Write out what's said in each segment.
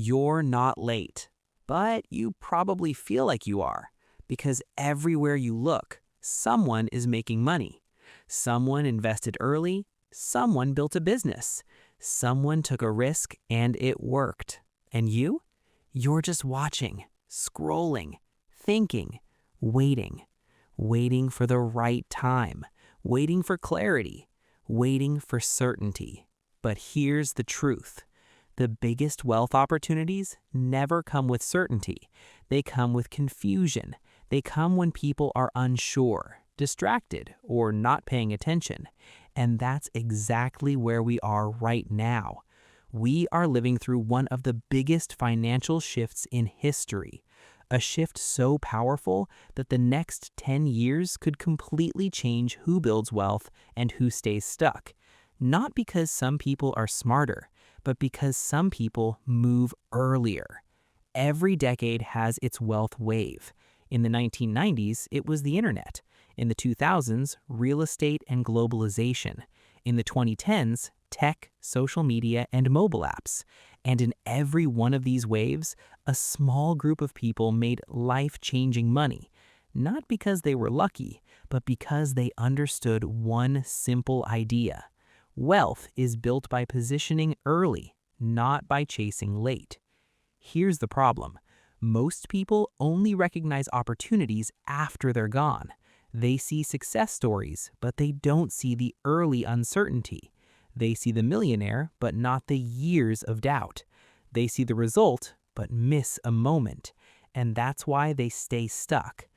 You're not late, but you probably feel like you are because everywhere you look, someone is making money. Someone invested early, someone built a business, someone took a risk and it worked. And you? You're just watching, scrolling, thinking, waiting, waiting for the right time, waiting for clarity, waiting for certainty. But here's the truth. The biggest wealth opportunities never come with certainty. They come with confusion. They come when people are unsure, distracted, or not paying attention. And that's exactly where we are right now. We are living through one of the biggest financial shifts in history. A shift so powerful that the next 10 years could completely change who builds wealth and who stays stuck. Not because some people are smarter, but because some people move earlier. Every decade has its wealth wave. In the 1990s, it was the internet. In the 2000s, real estate and globalization. In the 2010s, tech, social media, and mobile apps. And in every one of these waves, a small group of people made life-changing money. Not because they were lucky, but because they understood one simple idea. Wealth is built by positioning early, not by chasing late. Here's the problem. Most people only recognize opportunities after they're gone. They see success stories, but they don't see the early uncertainty. They see the millionaire, but not the years of doubt. They see the result, but miss a moment. And that's why they stay stuck.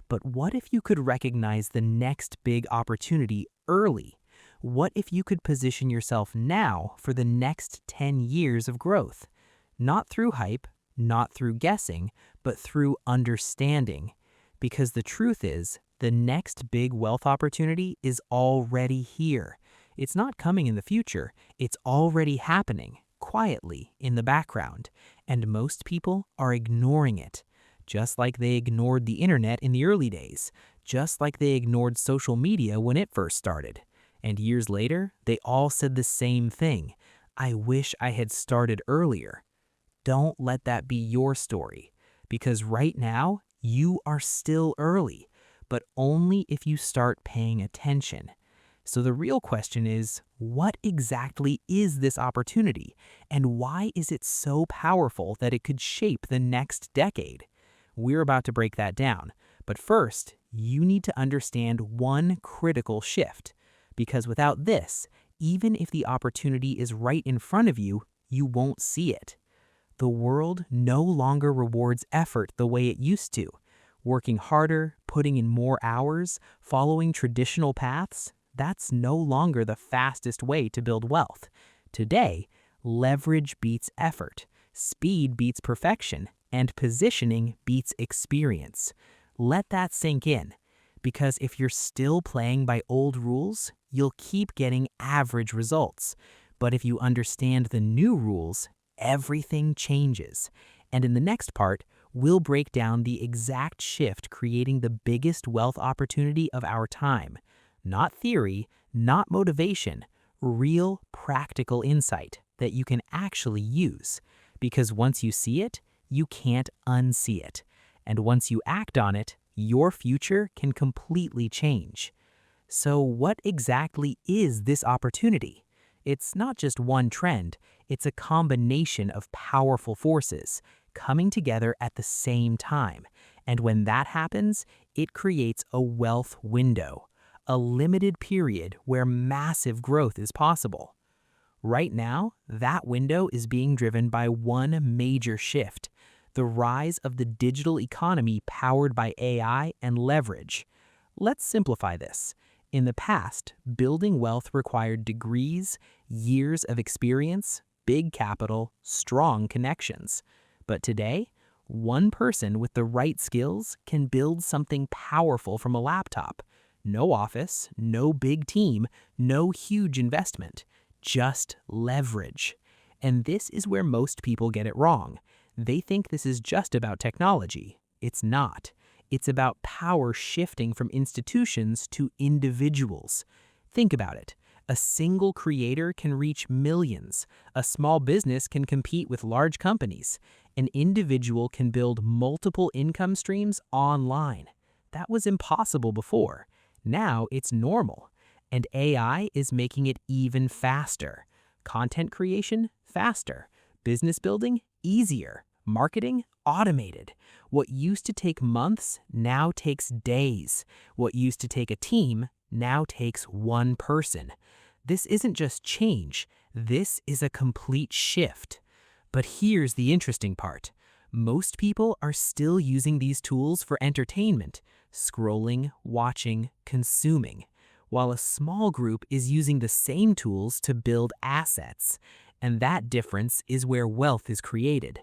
But what if you could recognize the next big opportunity early? What if you could position yourself now for the next 10 years of growth? Not through hype, not through guessing, but through understanding. Because the truth is, the next big wealth opportunity is already here. It's not coming in the future, it's already happening, quietly, in the background. And most people are ignoring it. Just like they ignored the internet in the early days. Just like they ignored social media when it first started. And years later, they all said the same thing. I wish I had started earlier. Don't let that be your story. Because right now, you are still early, but only if you start paying attention. So the real question is, what exactly is this opportunity? And why is it so powerful that it could shape the next decade? We're about to break that down. But first, you need to understand one critical shift. Because without this, even if the opportunity is right in front of you, you won't see it. The world no longer rewards effort the way it used to. Working harder, putting in more hours, following traditional paths, that's no longer the fastest way to build wealth. Today, leverage beats effort, speed beats perfection, and positioning beats experience. Let that sink in. Because if you're still playing by old rules, you'll keep getting average results. But if you understand the new rules, everything changes. And in the next part, we'll break down the exact shift creating the biggest wealth opportunity of our time. Not theory, not motivation, real practical insight that you can actually use. Because once you see it, you can't unsee it. And once you act on it, your future can completely change. So what exactly is this opportunity? It's not just one trend, it's a combination of powerful forces coming together at the same time. And when that happens, it creates a wealth window, a limited period where massive growth is possible. Right now, that window is being driven by one major shift: the rise of the digital economy powered by AI and leverage. Let's simplify this. In the past, building wealth required degrees, years of experience, big capital, strong connections. But today, one person with the right skills can build something powerful from a laptop. No office, no big team, no huge investment, just leverage. And this is where most people get it wrong. They think this is just about technology. It's not. It's about power shifting from institutions to individuals. Think about it. A single creator can reach millions. A small business can compete with large companies. An individual can build multiple income streams online. That was impossible before. Now it's normal. And AI is making it even faster. Content creation, faster. Business building, easier. Marketing, automated. What used to take months now takes days. What used to take a team now takes one person. This isn't just change, this is a complete shift. But here's the interesting part. Most people are still using these tools for entertainment, scrolling, watching, consuming, while a small group is using the same tools to build assets. And that difference is where wealth is created.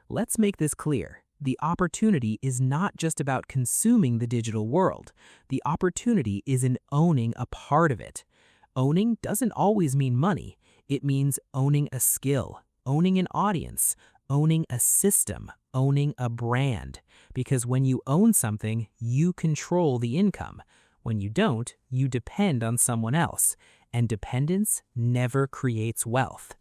Let's make this clear. The opportunity is not just about consuming the digital world. The opportunity is in owning a part of it. Owning doesn't always mean money. It means owning a skill, owning an audience, owning a system, owning a brand. Because when you own something, you control the income. When you don't, you depend on someone else. And dependence never creates wealth.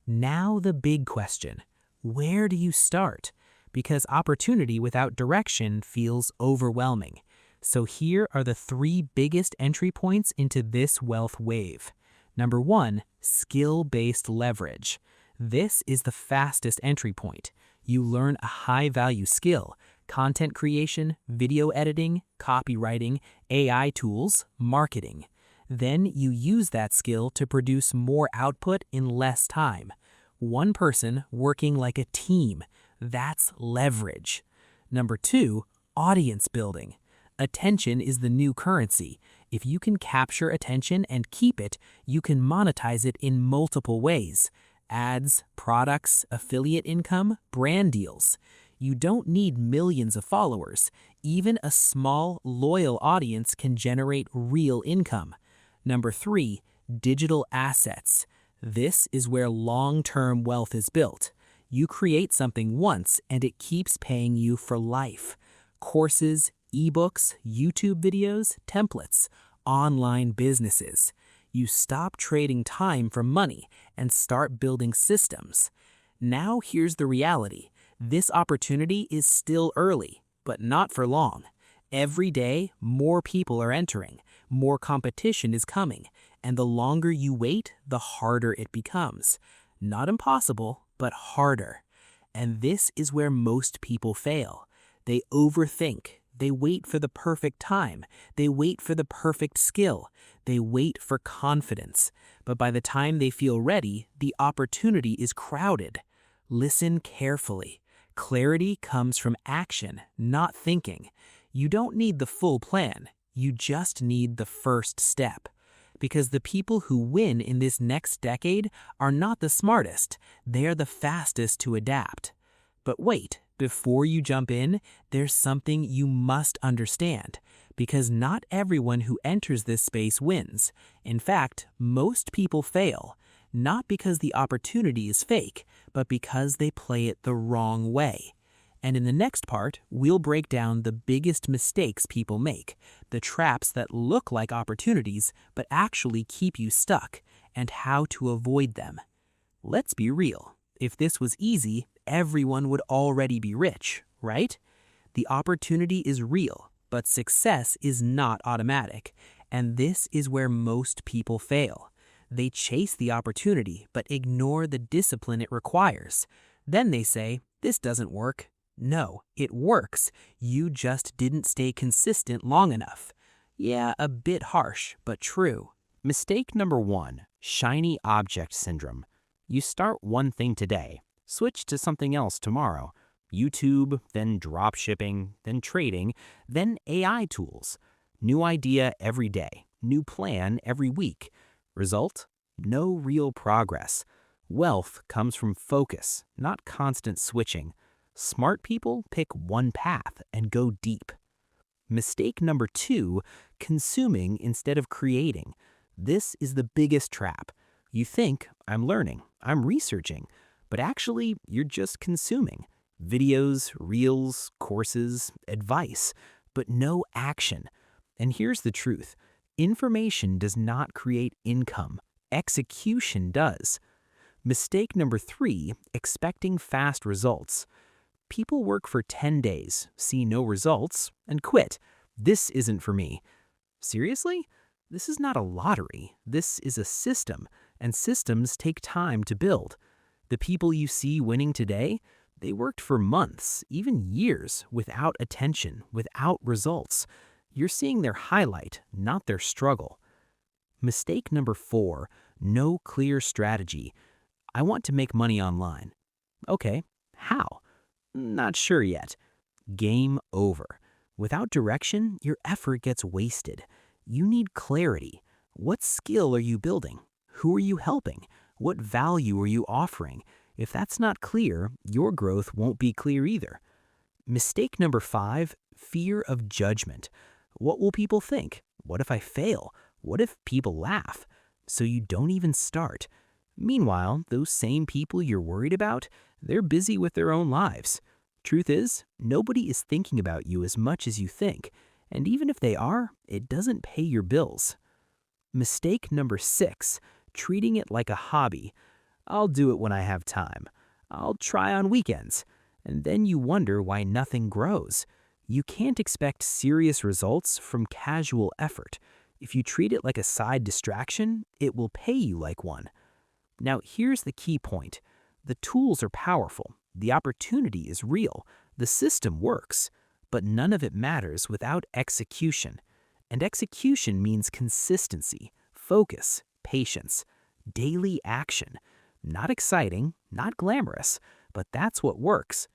Now the big question. Where do you start? Because opportunity without direction feels overwhelming. So here are the 3 biggest entry points into this wealth wave. Number 1, skill-based leverage. This is the fastest entry point. You learn a high-value skill, content creation, video editing, copywriting, AI tools, marketing. Then you use that skill to produce more output in less time. One person working like a team. That's leverage. Number 2, audience building. Attention is the new currency. If you can capture attention and keep it, you can monetize it in multiple ways. Ads, products, affiliate income, brand deals. You don't need millions of followers. Even a small, loyal audience can generate real income. Number 3, digital assets. This is where long-term wealth is built. You create something once and it keeps paying you for life. Courses, ebooks, YouTube videos, templates, online businesses. You stop trading time for money and start building systems. Now here's the reality. This opportunity is still early, but not for long. Every day, more people are entering, more competition is coming, and the longer you wait, the harder it becomes. Not impossible, but harder. And this is where most people fail. They overthink. They wait for the perfect time. They wait for the perfect skill. They wait for confidence. But by the time they feel ready, the opportunity is crowded. Listen carefully. Clarity comes from action, not thinking. You don't need the full plan. You just need the first step. Because the people who win in this next decade are not the smartest. They are the fastest to adapt. But wait, before you jump in, there's something you must understand. Because not everyone who enters this space wins. In fact, most people fail. Not because the opportunity is fake, but because they play it the wrong way. And in the next part, we'll break down the biggest mistakes people make, the traps that look like opportunities but actually keep you stuck, and how to avoid them. Let's be real. If this was easy, everyone would already be rich, right? The opportunity is real, but success is not automatic, and this is where most people fail. They chase the opportunity but ignore the discipline it requires. Then they say, "This doesn't work." No, it works. You just didn't stay consistent long enough. Yeah, a bit harsh, but true. Mistake number 1, shiny object syndrome. You start one thing today, switch to something else tomorrow. YouTube, then drop shipping, then trading, then AI tools. New idea every day, new plan every week. Result? No real progress. Wealth comes from focus, not constant switching. Smart people pick one path and go deep. Mistake number 2, consuming instead of creating. This is the biggest trap. You think, I'm learning, I'm researching, but actually you're just consuming. Videos, reels, courses, advice, but no action. And here's the truth. Information does not create income. Execution does. Mistake number 3, expecting fast results. People work for 10 days, see no results, and quit. This isn't for me. Seriously? This is not a lottery. This is a system, and systems take time to build. The people you see winning today, they worked for months, even years, without attention, without results. You're seeing their highlight, not their struggle. Mistake number 4, no clear strategy. I want to make money online. Okay, how? Not sure yet. Game over. Without direction, your effort gets wasted. You need clarity. What skill are you building? Who are you helping? What value are you offering? If that's not clear, your growth won't be clear either. Mistake number 5, fear of judgment. What will people think? What if I fail? What if people laugh? So you don't even start. Meanwhile, those same people you're worried about, they're busy with their own lives. Truth is, nobody is thinking about you as much as you think, and even if they are, it doesn't pay your bills. Mistake number 6, treating it like a hobby. I'll do it when I have time. I'll try on weekends. And then you wonder why nothing grows. You can't expect serious results from casual effort. If you treat it like a side distraction, it will pay you like one. Now, here's the key point. The tools are powerful. The opportunity is real. The system works. But none of it matters without execution. And execution means consistency, focus, patience, daily action. Not exciting, not glamorous, but that's what works.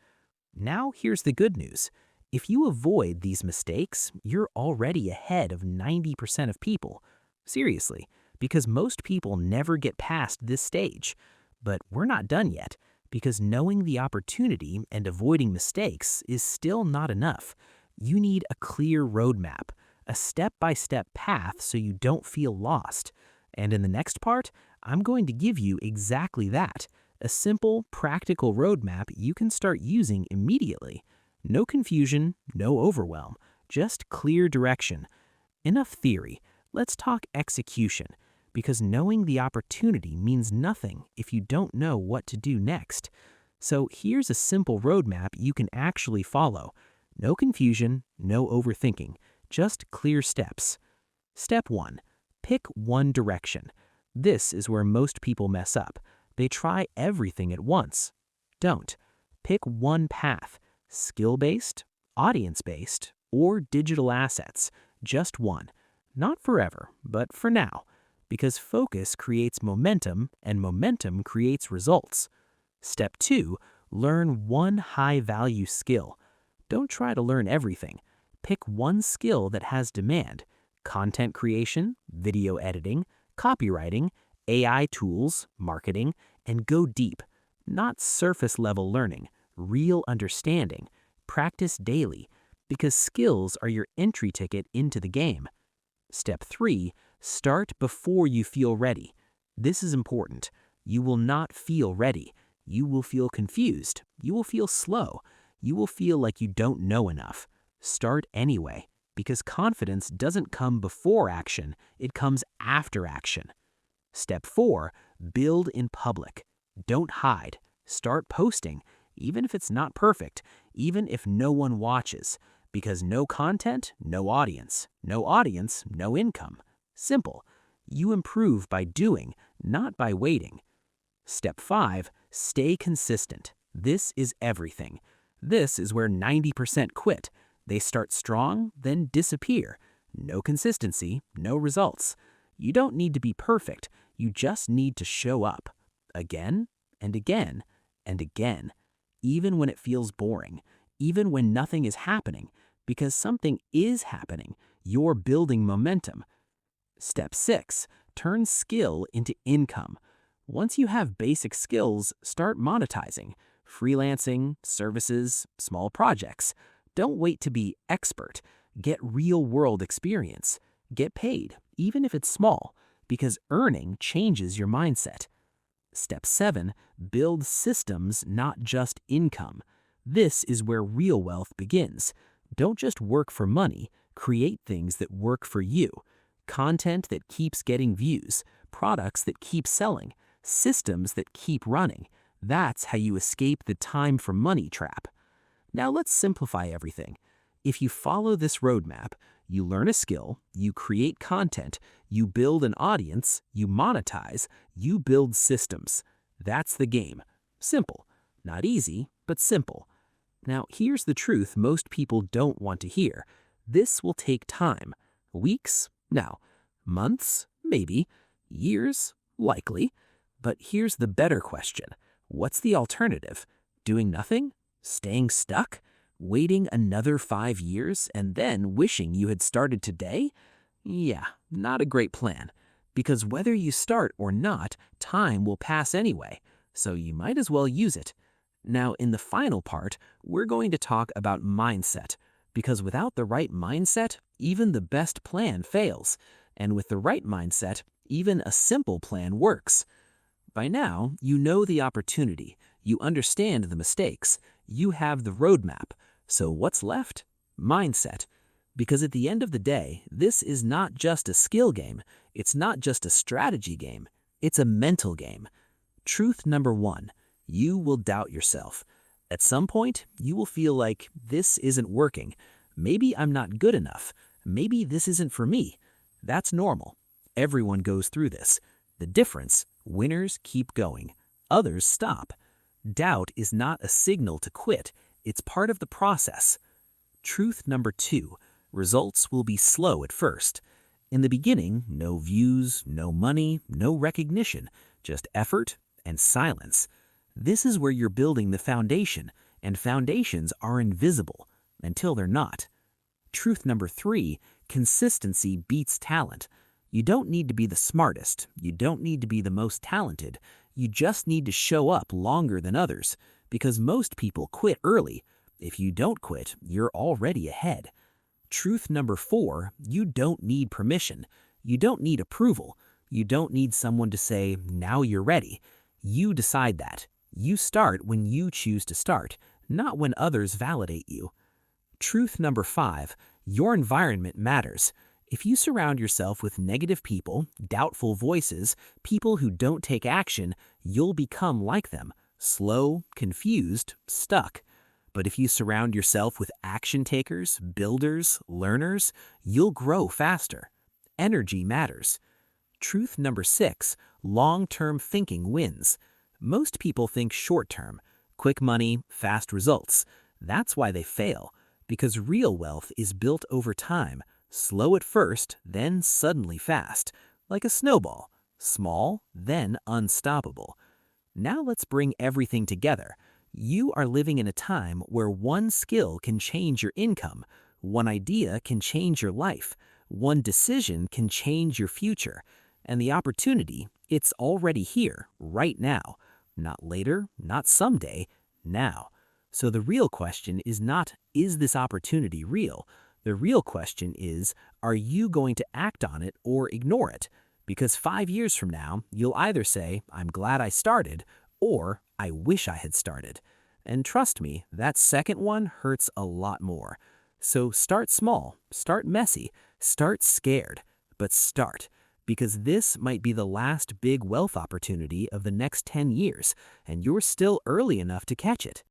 Now, here's the good news. If you avoid these mistakes, you're already ahead of 90% of people. Seriously, because most people never get past this stage. But we're not done yet, because knowing the opportunity and avoiding mistakes is still not enough. You need a clear roadmap, a step-by-step path so you don't feel lost. And in the next part, I'm going to give you exactly that, a simple, practical roadmap you can start using immediately. No confusion, no overwhelm, just clear direction. Enough theory, let's talk execution, because knowing the opportunity means nothing if you don't know what to do next. So here's a simple roadmap you can actually follow. No confusion, no overthinking, just clear steps. Step 1. Pick one direction. This is where most people mess up. They try everything at once. Don't. Pick one path. Skill-based, audience-based, or digital assets. Just one. Not forever, but for now. Because focus creates momentum, and momentum creates results. Step 2. Learn one high-value skill. Don't try to learn everything. Pick one skill that has demand. Content creation, video editing, copywriting, AI tools, marketing, and go deep. Not surface-level learning, real understanding. Practice daily, because skills are your entry ticket into the game. Step 3. Start before you feel ready. This is important. You will not feel ready. You will feel confused. You will feel slow. You will feel like you don't know enough. Start anyway, because confidence doesn't come before action, it comes after action. Step 4. Build in public. Don't hide. Start posting, even if it's not perfect, even if no one watches, because no content, no audience. No audience, no income. Simple. You improve by doing, not by waiting. Step 5. Stay consistent. This is everything. This is where 90% quit. They start strong, then disappear. No consistency, no results. You don't need to be perfect. You just need to show up. Again and again and again. Even when it feels boring. Even when nothing is happening. Because something is happening. You're building momentum. Step 6. Turn skill into income. Once you have basic skills, start monetizing. Freelancing, services, small projects. Don't wait to be expert. Get real-world experience. Get paid, even if it's small, because earning changes your mindset. Step 7. Build systems, not just income. This is where real wealth begins. Don't just work for money. Create things that work for you. content that keeps getting views, products that keep selling, systems that keep running. That's how you escape the time for money trap. Now let's simplify everything. If you follow this roadmap, you learn a skill, you create content, you build an audience, you monetize, you build systems. That's the game. Simple. Not easy, but simple. Now here's the truth most people don't want to hear. This will take time. Weeks? No. Months? Maybe. Years? Likely. But here's the better question. What's the alternative? Doing nothing? Staying stuck? Waiting another 5 years and then wishing you had started today? Yeah, not a great plan. Because whether you start or not, time will pass anyway, so you might as well use it. Now, in the final part, we're going to talk about mindset, because without the right mindset, even the best plan fails. And with the right mindset, even a simple plan works. By now, you know the opportunity, you understand the mistakes, you have the roadmap. So what's left? Mindset. Because at the end of the day, this is not just a skill game, it's not just a strategy game, it's a mental game. Truth number 1, you will doubt yourself. At some point, you will feel like this isn't working. Maybe I'm not good enough. Maybe this isn't for me. That's normal. Everyone goes through this. The difference, winners keep going. Others stop. Doubt is not a signal to quit. It's part of the process. Truth number 2, results will be slow at first. In the beginning, no views, no money, no recognition, just effort and silence. This is where you're building the foundation, and foundations are invisible until they're not. Truth number 3, consistency beats talent. You don't need to be the smartest. You don't need to be the most talented. You just need to show up longer than others, because most people quit early. If you don't quit, you're already ahead. Truth number 4, you don't need permission. You don't need approval. You don't need someone to say, now you're ready. You decide that. You start when you choose to start, not when others validate you. Truth number 5, your environment matters. If you surround yourself with negative people, doubtful voices, people who don't take action, you'll become like them, slow, confused, stuck. But if you surround yourself with action takers, builders, learners, you'll grow faster. Energy matters. Truth number 6, long-term thinking wins. Most people think short-term, quick money, fast results. That's why they fail, because real wealth is built over time, slow at first, then suddenly fast, like a snowball, small, then unstoppable. Now let's bring everything together. You are living in a time where one skill can change your income, one idea can change your life, one decision can change your future, and the opportunity, it's already here, right now. Not later, not someday, now. So the real question is not, is this opportunity real? The real question is, are you going to act on it or ignore it? Because 5 years from now, you'll either say, I'm glad I started, or I wish I had started. And trust me, that second one hurts a lot more. So start small, start messy, start scared, but start. Because this might be the last big wealth opportunity of the next 10 years, and you're still early enough to catch it.